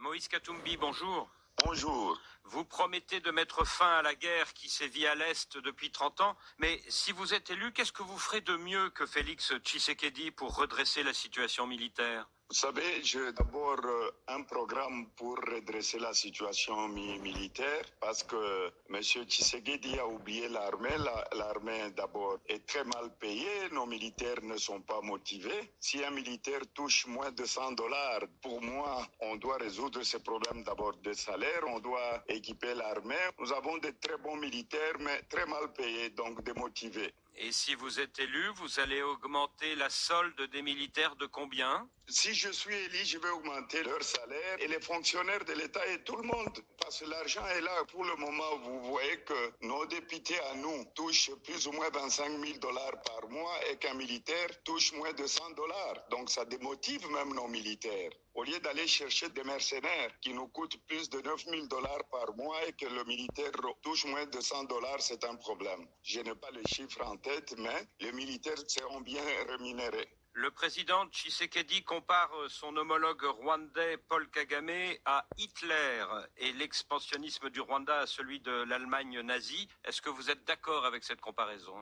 Moïse Katumbi, bonjour. Bonjour. Vous promettez de mettre fin à la guerre qui sévit à l'Est depuis 30 ans, mais si vous êtes élu, qu'est-ce que vous ferez de mieux que Félix Tshisekedi pour redresser la situation militaire? Vous savez, j'ai d'abord un programme pour redresser la situation militaire parce que M. Tshisekedi a oublié l'armée. L'armée, d'abord, est très mal payée. Nos militaires ne sont pas motivés. Si un militaire touche moins de $100, pour moi, on doit résoudre ce problème d'abord de salaire. On doit équiper l'armée. Nous avons de très bons militaires, mais très mal payés, donc démotivés. Et si vous êtes élu, vous allez augmenter la solde des militaires de combien? Si je suis élu, je vais augmenter leur salaire et les fonctionnaires de l'État et tout le monde. Parce que l'argent est là. Pour le moment, vous voyez que nos députés à nous touchent plus ou moins $25 000 par mois et qu'un militaire touche moins de $100. Donc ça démotive même nos militaires. Au lieu d'aller chercher des mercenaires qui nous coûtent plus de $9 000 par mois et que le militaire touche moins de $100, c'est un problème. Je n'ai pas les chiffres en tête, mais les militaires seront bien rémunérés. Le président Tshisekedi compare son homologue rwandais Paul Kagame à Hitler et l'expansionnisme du Rwanda à celui de l'Allemagne nazie. Est-ce que vous êtes d'accord avec cette comparaison?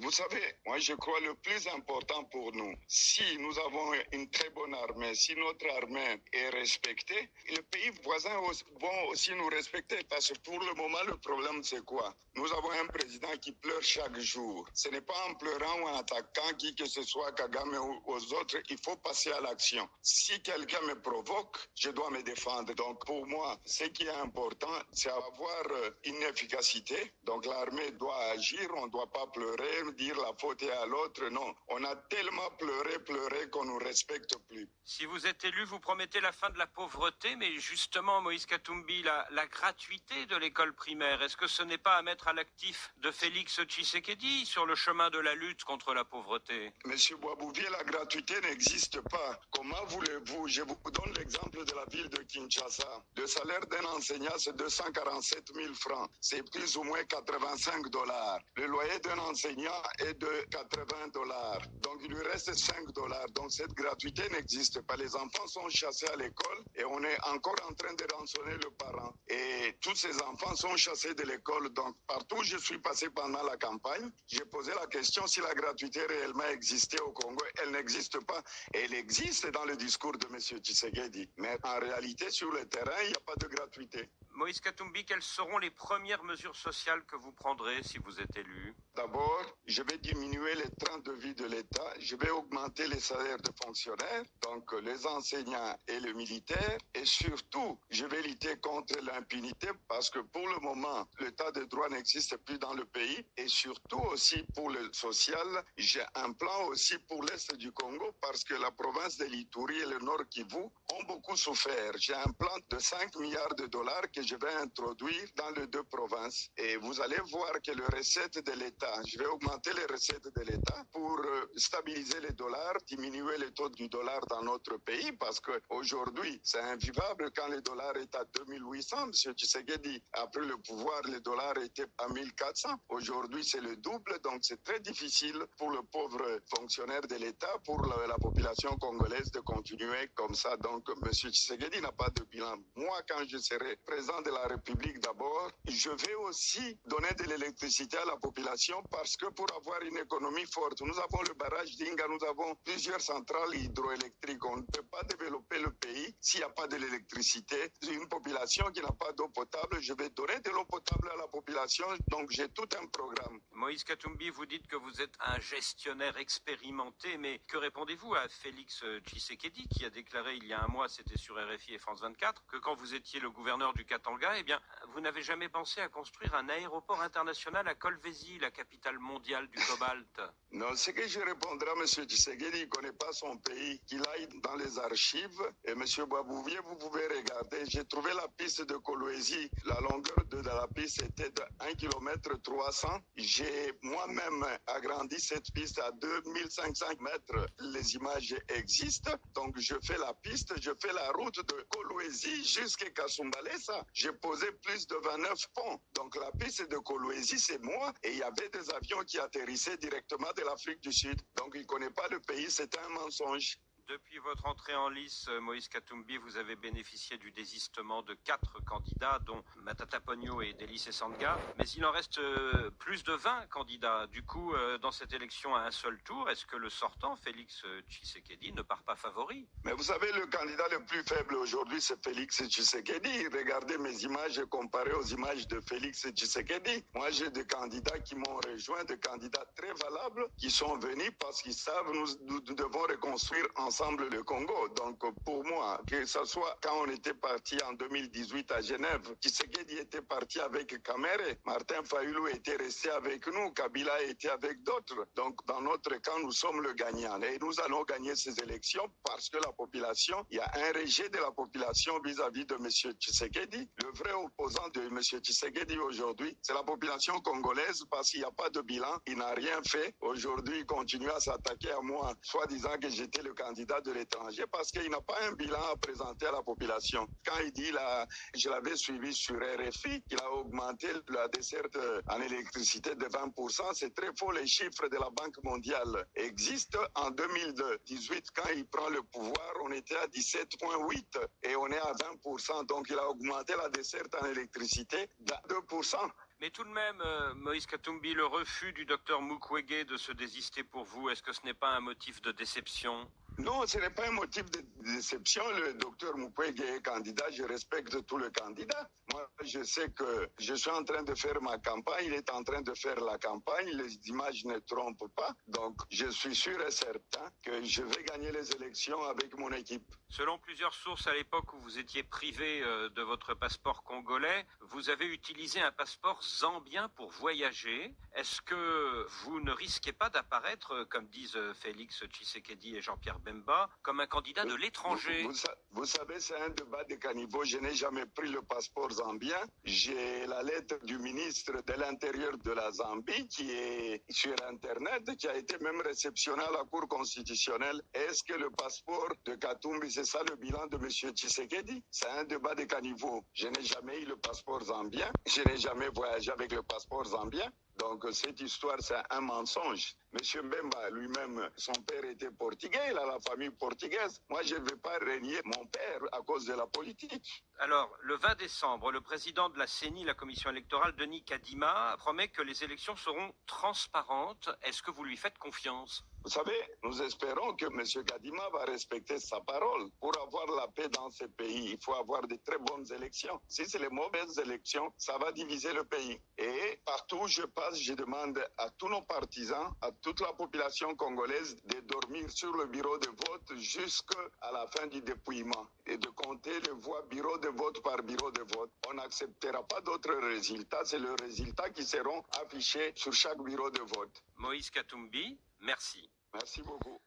Vous savez, moi je crois le plus important pour nous, si nous avons une très bonne armée, si notre armée est respectée, les pays voisins vont aussi nous respecter parce que pour le moment le problème c'est quoi? Nous avons un président qui pleure chaque jour. Ce n'est pas en pleurant ou en attaquant qui que ce soit Kagame ou aux autres, il faut passer à l'action. Si quelqu'un me provoque, je dois me défendre. Donc pour moi, ce qui est important, c'est avoir une efficacité. Donc l'armée doit agir, on ne doit pas pleurer, dire la faute est à l'autre. Non, on a tellement pleuré qu'on ne nous respecte plus. Si vous êtes élu, vous promettez la fin de la pauvreté, mais justement, Moïse Katumbi, la gratuité de l'école primaire, est-ce que ce n'est pas à mettre à l'actif de Félix Tshisekedi sur le chemin de la lutte contre la pauvreté? Monsieur Boisbouvier, la gratuité n'existe pas. Comment voulez-vous? Je vous donne l'exemple de la ville de Kinshasa. Le salaire d'un enseignant, c'est 247 000 francs. C'est plus ou moins $85. Le loyer d'un enseignant est de $80. Donc, il lui reste $5. Donc, cette gratuité n'existe pas. Les enfants sont chassés à l'école et on est encore en train de rançonner le parent. Et tous ces enfants sont chassés de l'école. Donc, partout où je suis passé pendant la campagne, j'ai posé la question si la gratuité réellement existait au Congo. Elle n'existe pas. Elle existe dans le discours de M. Tshisekedi. Mais en réalité, sur le terrain, il n'y a pas de gratuité. Moïse Katumbi, quelles seront les premières mesures sociales que vous prendrez si vous êtes élu? D'abord, je vais diminuer les trains de vie de l'État. Je vais augmenter les salaires de fonctionnaires, donc les enseignants et les militaires. Et surtout, je vais lutter contre l'impunité parce que pour le moment, l'état de droit n'existe plus dans le pays. Et surtout aussi pour le social, j'ai un plan aussi pour l'Est du Congo parce que la province de l'Ituri et le Nord Kivu ont beaucoup souffert. J'ai un plan de $5 milliards que je vais introduire dans les deux provinces. Et vous allez voir que les recettes de l'État, je vais augmenter les recettes de l'État pour stabiliser les dollars, diminuer le taux du dollar dans notre pays parce qu'aujourd'hui, c'est invivable quand le dollar est à 2800. M. Tshisekedi a pris le pouvoir, le dollar était à 1400. Aujourd'hui, c'est le double, donc c'est très difficile pour le pauvre fonctionnaire de l'État, pour la population congolaise de continuer comme ça. Donc, M. Tshisekedi n'a pas de bilan. Moi, quand je serai président de la République d'abord, je vais aussi donner de l'électricité à la population parce que pour avoir une économie forte, nous avons le barrage d'Inga, nous avons plusieurs centrales hydroélectriques. On ne peut pas développer le pays s'il n'y a pas de l'électricité. Une population qui n'a pas d'eau potable, je vais donner de l'eau potable à la population. Donc j'ai tout un programme. Moïse Katumbi, vous dites que vous êtes un gestionnaire expérimenté, mais que répondez-vous à Félix Tshisekedi qui a déclaré il y a un mois, c'était sur RFI et France 24, que quand vous étiez le gouverneur du Katanga, eh bien, vous n'avez jamais pensé à construire un aéroport international à Kolwezi, la capitale mondiale du cobalt? Non, ce que je répondrai à M. Tshisekedi, il ne connaît pas son pays, qu'il aille dans les archives. Et M. Boisbouvier, vous pouvez regarder, j'ai trouvé la piste de Kolwezi. La longueur de la piste était de 1 km 300. J'ai moi-même agrandi cette piste à 2500 mètres. Les images existent. Donc je fais la piste, je fais la route de Kolwezi jusqu'à Kasumbalesa. J'ai posé plus de 29 ponts. Donc la piste de Kolwezi, c'est moi. Et il y avait des avions qui atterrissaient directement de l'Afrique du Sud. Donc il ne connaît pas le pays, c'est un mensonge. Depuis votre entrée en lice, Moïse Katumbi, vous avez bénéficié du désistement de 4 candidats, dont Matata Ponyo et Délice Sanga. Mais il en reste plus de 20 candidats. Du coup, dans cette élection à un seul tour, est-ce que le sortant, Félix Tshisekedi, ne part pas favori? Mais vous savez, le candidat le plus faible aujourd'hui, c'est Félix Tshisekedi. Regardez mes images comparées aux images de Félix Tshisekedi. Moi, j'ai des candidats qui m'ont rejoint, des candidats très valables, qui sont venus parce qu'ils savent nous devons reconstruire ensemble le Congo. Donc, pour moi, que ce soit quand on était parti en 2018 à Genève, Tshisekedi était parti avec Kamere, Martin Fayulu était resté avec nous, Kabila était avec d'autres. Donc, dans notre camp, nous sommes le gagnant. Et nous allons gagner ces élections parce que la population, il y a un rejet de la population vis-à-vis de M. Tshisekedi. Le vrai opposant de M. Tshisekedi aujourd'hui, c'est la population congolaise parce qu'il n'y a pas de bilan. Il n'a rien fait. Aujourd'hui, il continue à s'attaquer à moi, soit disant que j'étais le candidat de l'étranger parce qu'il n'a pas un bilan à présenter à la population. Quand il dit, là, je l'avais suivi sur RFI, qu'il a augmenté la desserte en électricité de 20%, c'est très faux. Les chiffres de la Banque mondiale existent. En 2018, quand il prend le pouvoir, on était à 17,8 et on est à 20%. Donc, il a augmenté la desserte en électricité de 2%. Mais tout de même, Moïse Katumbi, le refus du docteur Mukwege de se désister pour vous, est-ce que ce n'est pas un motif de déception? Non, ce n'est pas un motif de déception. Le docteur Mukwege est candidat, je respecte tous les candidats. Moi, je sais que je suis en train de faire ma campagne, il est en train de faire la campagne, les images ne trompent pas. Donc, je suis sûr et certain que je vais gagner les élections avec mon équipe. Selon plusieurs sources, à l'époque où vous étiez privé de votre passeport congolais, vous avez utilisé un passeport zambien pour voyager. Est-ce que vous ne risquez pas d'apparaître, comme disent Félix Tshisekedi et Jean-Pierre Bemba, comme un candidat de l'étranger? Vous savez, c'est un débat de caniveau. Je n'ai jamais pris le passeport zambien. J'ai la lettre du ministre de l'Intérieur de la Zambie qui est sur Internet, qui a été même réceptionnée à la Cour constitutionnelle. Est-ce que le passeport de Katumbi, c'est ça le bilan de M. Tshisekedi? C'est un débat de caniveau. Je n'ai jamais eu le passeport zambien. Je n'ai jamais voyagé avec le passeport zambien. Donc, cette histoire, c'est un mensonge. Monsieur Mbemba lui-même, son père était portugais, il a la famille portugaise. Moi, je ne vais pas renier mon père à cause de la politique. Alors, le 20 décembre, le président de la CENI, la commission électorale, Denis Kadima, promet que les élections seront transparentes. Est-ce que vous lui faites confiance? Vous savez, nous espérons que M. Kadima va respecter sa parole. Pour avoir la paix dans ce pays, il faut avoir de très bonnes élections. Si c'est les mauvaises élections, ça va diviser le pays. Et partout où je passe, je demande à tous nos partisans, à toute la population congolaise de dormir sur le bureau de vote jusqu'à la fin du dépouillement et de compter les voix bureau de vote par bureau de vote. On n'acceptera pas d'autres résultats. C'est le résultat qui seront affichés sur chaque bureau de vote. Moïse Katumbi, merci. Merci beaucoup.